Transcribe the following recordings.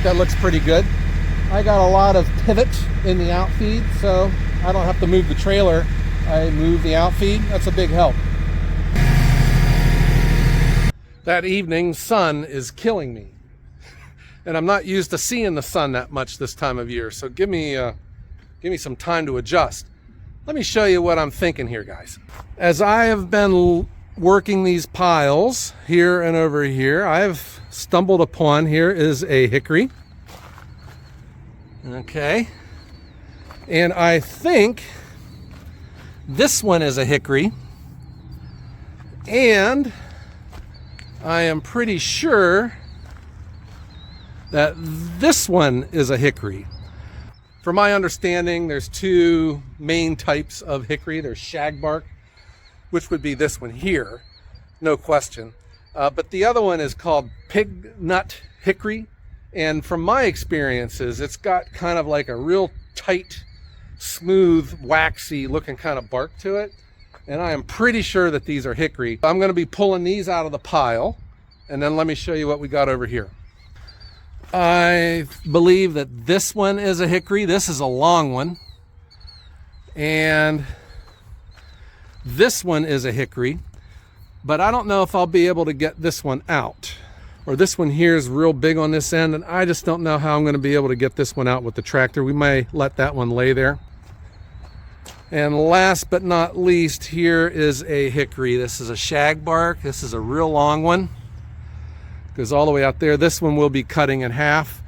think that looks pretty good. I got a lot of pivot in the outfeed, so I don't have to move the trailer. I move the outfeed. That's a big help. That evening sun is killing me. And I'm not used to seeing the sun that much this time of year, so give me some time to adjust. Let me show you what I'm thinking here, guys. As I have been working these piles here and over here, I've stumbled upon, here is a hickory. Okay. And I think this one is a hickory. And I am pretty sure that this one is a hickory. From my understanding, there's two main types of hickory. There's shagbark, which would be this one here, no question. But the other one is called pig nut hickory. And from my experiences, it's got kind of like a real tight, smooth, waxy looking kind of bark to it. And I am pretty sure that these are hickory. I'm going to be pulling these out of the pile, and then let me show you what we got over here. I believe that this one is a hickory. This is a long one. And this one is a hickory. But I don't know if I'll be able to get this one out. Or this one here is real big on this end, and I just don't know how I'm going to be able to get this one out with the tractor. We may let that one lay there. And last but not least, here is a hickory. This is a shagbark. This is a real long one. Goes all the way out there. This one will be cutting in half.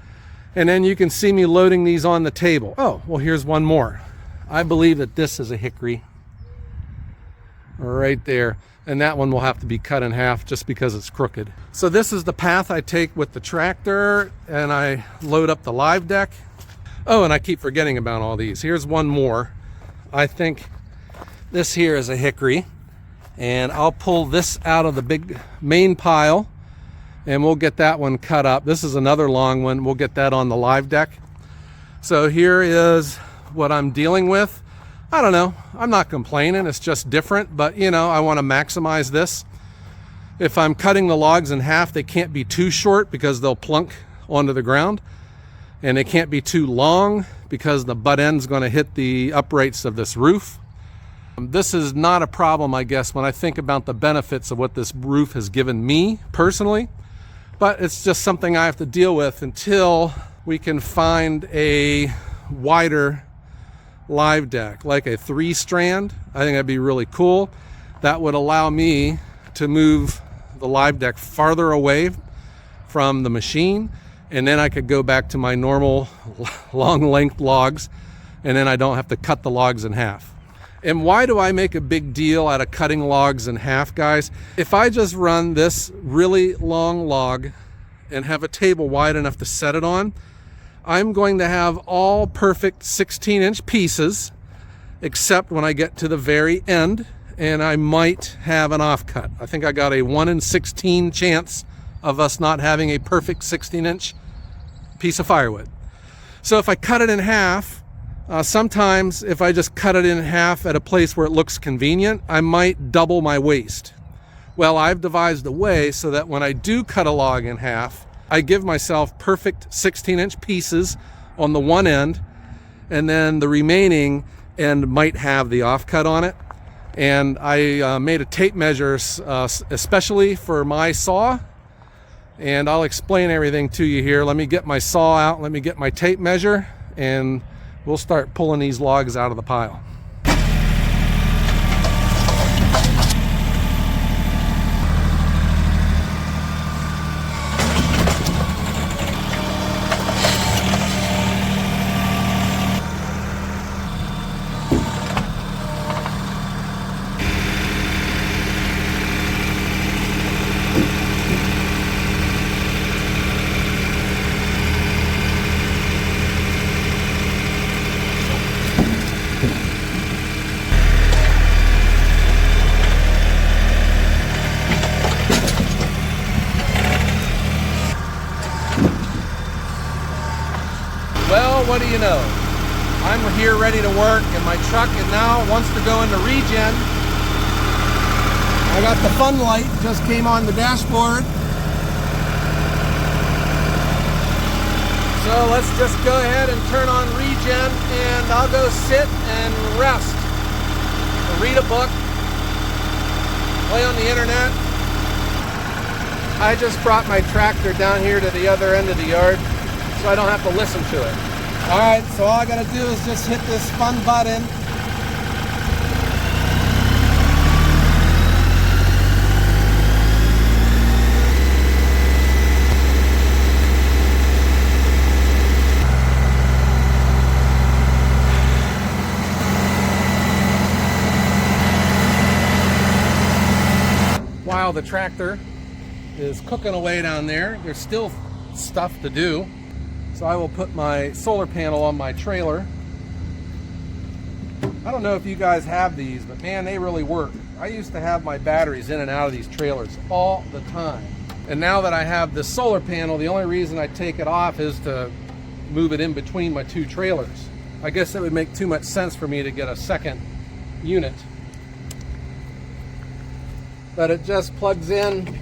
And then you can see me loading these on the table. Oh, well, here's one more. I believe that this is a hickory. Right there. And that one will have to be cut in half just because it's crooked. So this is the path I take with the tractor, and I load up the live deck. Oh, and I keep forgetting about all these. Here's one more. I think this here is a hickory, and I'll pull this out of the big main pile, and we'll get that one cut up. This is another long one. We'll get that on the live deck. So here is what I'm dealing with. I don't know. I'm not complaining. It's just different, but you know, I want to maximize this. If I'm cutting the logs in half, they can't be too short because they'll plunk onto the ground, and they can't be too long because the butt end's going to hit the uprights of this roof. This is not a problem, I guess, when I think about the benefits of what this roof has given me personally, but it's just something I have to deal with until we can find a wider live deck, like a 3-strand. I think that'd be really cool. That would allow me to move the live deck farther away from the machine, and then I could go back to my normal long length logs, and then I don't have to cut the logs in half. And why do I make a big deal out of cutting logs in half, guys? If I just run this really long log and have a table wide enough to set it on, I'm going to have all perfect 16-inch pieces, except when I get to the very end, and I might have an offcut. I think I got a 1 in 16 chance of us not having a perfect 16-inch piece of firewood. So if I cut it in half, sometimes if I just cut it in half at a place where it looks convenient, I might double my waste. Well, I've devised a way so that when I do cut a log in half, I give myself perfect 16-inch pieces on the one end, and then the remaining end might have the offcut on it. And I made a tape measure especially for my saw, and I'll explain everything to you here. Let me get my saw out, let me get my tape measure, and we'll start pulling these logs out of the pile. Well, what do you know? I'm here ready to work, and my truck now wants to go into regen. I got the fun light, just came on the dashboard. So let's just go ahead and turn on regen, and I'll go sit and rest. Read a book, play on the internet. I just brought my tractor down here to the other end of the yard so I don't have to listen to it. All right, so all I gotta do is just hit this fun button. While the tractor is cooking away down there, there's still stuff to do. So I will put my solar panel on my trailer. I don't know if you guys have these, but man, they really work. I used to have my batteries in and out of these trailers all the time. And now that I have the solar panel, the only reason I take it off is to move it in between my two trailers. I guess it would make too much sense for me to get a second unit. But it just plugs in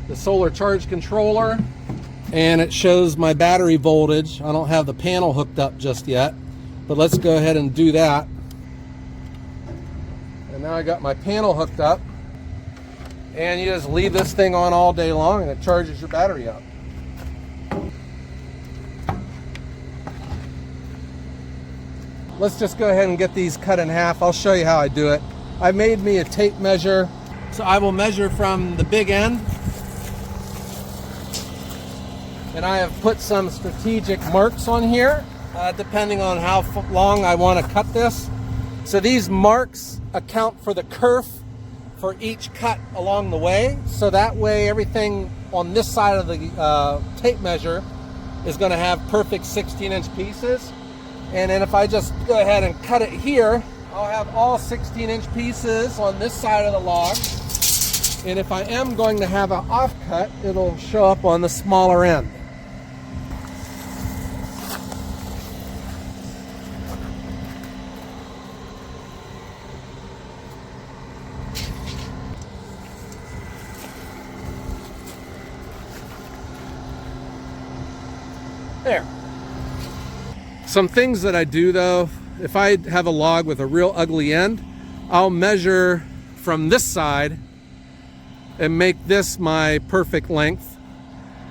the solar charge controller and it shows my battery voltage. I don't have the panel hooked up just yet, but let's go ahead and do that. And now I got my panel hooked up, and you just leave this thing on all day long and it charges your battery up. Let's just go ahead and get these cut in half. I'll show you how I do it. I made me a tape measure. So I will measure from the big end, and I have put some strategic marks on here, depending on how long I want to cut this. So these marks account for the kerf for each cut along the way. So that way everything on this side of the tape measure is going to have perfect 16-inch pieces. And then if I just go ahead and cut it here, I'll have all 16-inch pieces on this side of the log. And if I am going to have an offcut, it'll show up on the smaller end. There. Some things that I do though, if I have a log with a real ugly end, I'll measure from this side and make this my perfect length,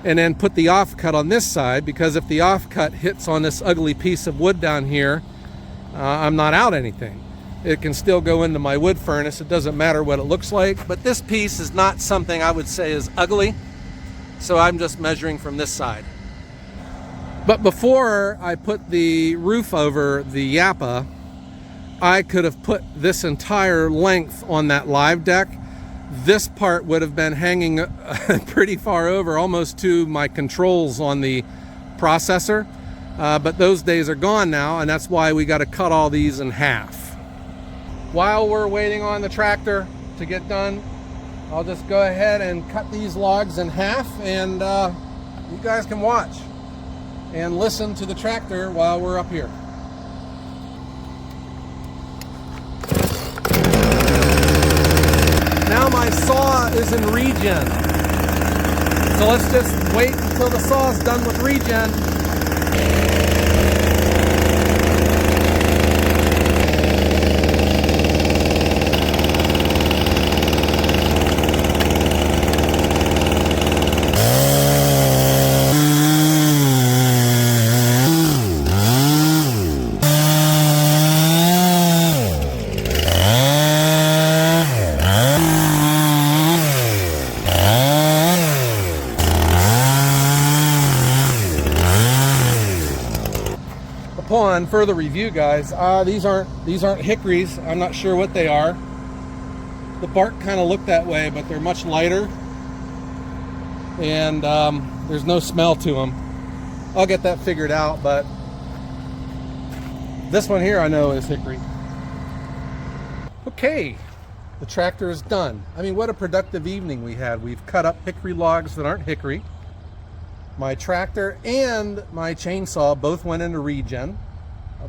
and then put the offcut on this side, because if the offcut hits on this ugly piece of wood down here, I'm not out anything. It can still go into my wood furnace. It doesn't matter what it looks like, but this piece is not something I would say is ugly, so I'm just measuring from this side. But before I put the roof over the Japa, I could have put this entire length on that live deck. This part would have been hanging pretty far over, almost to my controls on the processor. But those days are gone now, and that's why we got to cut all these in half. While we're waiting on the tractor to get done, I'll just go ahead and cut these logs in half, and you guys can watch and listen to the tractor while we're up here. Now my saw is in regen. So let's just wait until the saw is done with regen. Upon further review, guys, these aren't hickories. I'm not sure what they are. The bark kind of look that way, but they're much lighter, and there's no smell to them. I'll get that figured out, but this one here I know is hickory. Okay, the tractor is done. I mean, what a productive evening we had. We've cut up hickory logs that aren't hickory. My tractor and my chainsaw both went into regen,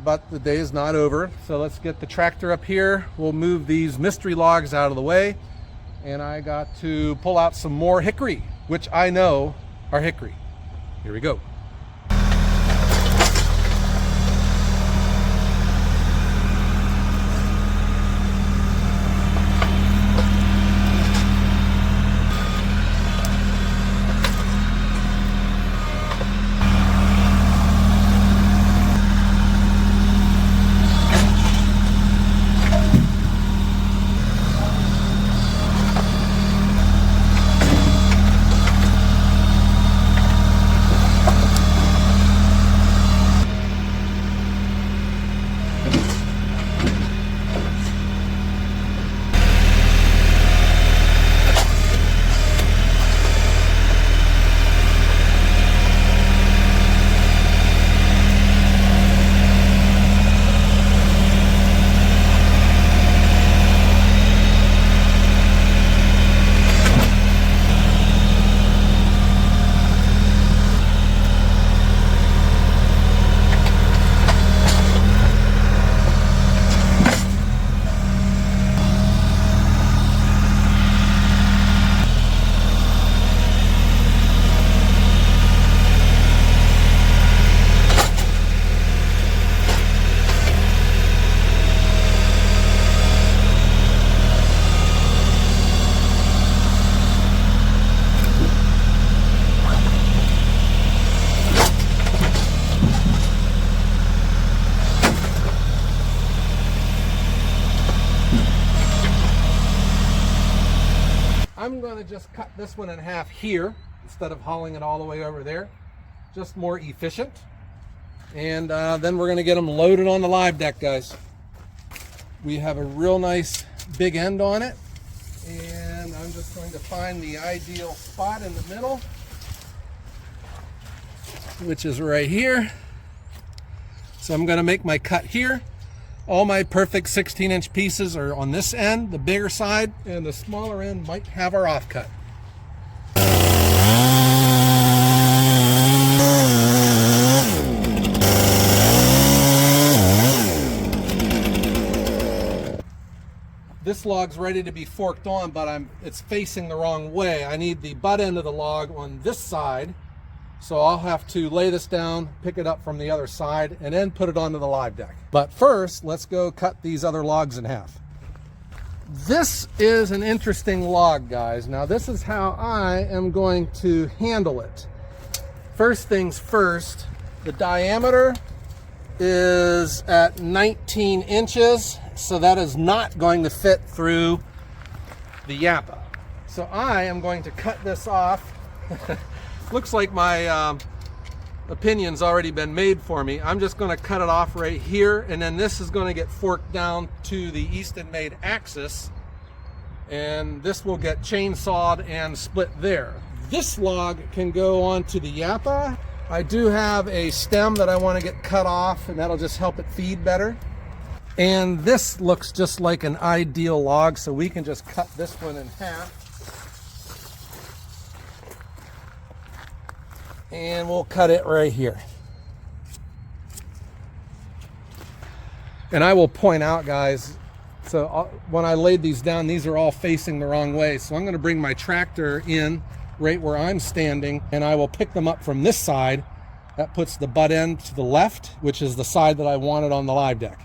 but the day is not over. So let's get the tractor up here. We'll move these mystery logs out of the way, and I got to pull out some more hickory, which I know are hickory. Here we go. going to just cut this one in half here instead of hauling it all the way over there. Just more efficient. And then we're going to get them loaded on the live deck, guys. We have a real nice big end on it. And I'm just going to find the ideal spot in the middle, which is right here. So I'm going to make my cut here. All my perfect 16-inch pieces are on this end, the bigger side, and the smaller end might have our offcut. This log's ready to be forked on, but it's facing the wrong way. I need the butt end of the log on this side, so I'll have to lay this down, pick it up from the other side, and then put it onto the live deck. But first, let's go cut these other logs in half. This is an interesting log, guys. Now, this is how I am going to handle it. First things first, the diameter is at 19 inches, so that is not going to fit through the Japa. So I am going to cut this off. Looks like my opinion's already been made for me. I'm just going to cut it off right here, and then this is going to get forked down to the Eastonmade axis, and this will get chainsawed and split there. This log can go onto the Japa. I do have a stem that I want to get cut off, and that'll just help it feed better. And this looks just like an ideal log, so we can just cut this one in half. And we'll cut it right here. And I will point out, guys, so when I laid these down, these are all facing the wrong way. So I'm going to bring my tractor in right where I'm standing, and I will pick them up from this side. That puts the butt end to the left, which is the side that I wanted on the live deck.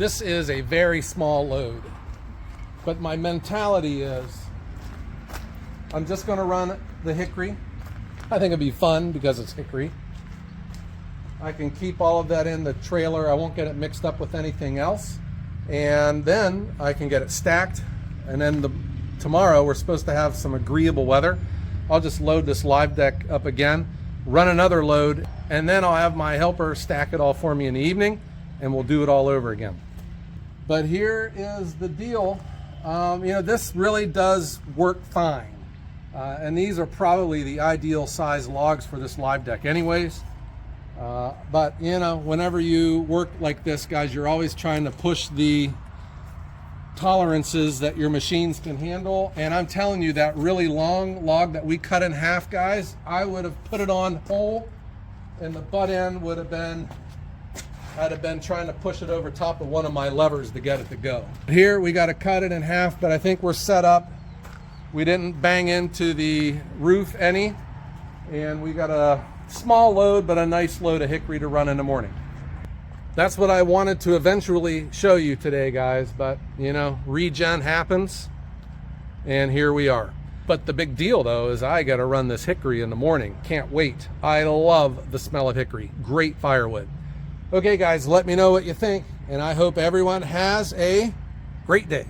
This is a very small load, but my mentality is I'm just going to run the hickory. I think it'd be fun because it's hickory. I can keep all of that in the trailer. I won't get it mixed up with anything else. And then I can get it stacked. And then tomorrow we're supposed to have some agreeable weather. I'll just load this live deck up again, run another load, and then I'll have my helper stack it all for me in the evening, and we'll do it all over again. But here is the deal. This really does work fine. And these are probably the ideal size logs for this live deck anyways. But whenever you work like this, guys, you're always trying to push the tolerances that your machines can handle. And I'm telling you, that really long log that we cut in half, guys, I would have put it on whole, and the butt end would have been, I'd have been trying to push it over top of one of my levers to get it to go. Here we got to cut it in half, but I think we're set up. We didn't bang into the roof any, and we got a small load, but a nice load of hickory to run in the morning. That's what I wanted to eventually show you today, guys, but regen happens, and here we are. But the big deal though is I got to run this hickory in the morning. Can't wait. I love the smell of hickory. Great firewood. Okay guys, let me know what you think, and I hope everyone has a great day.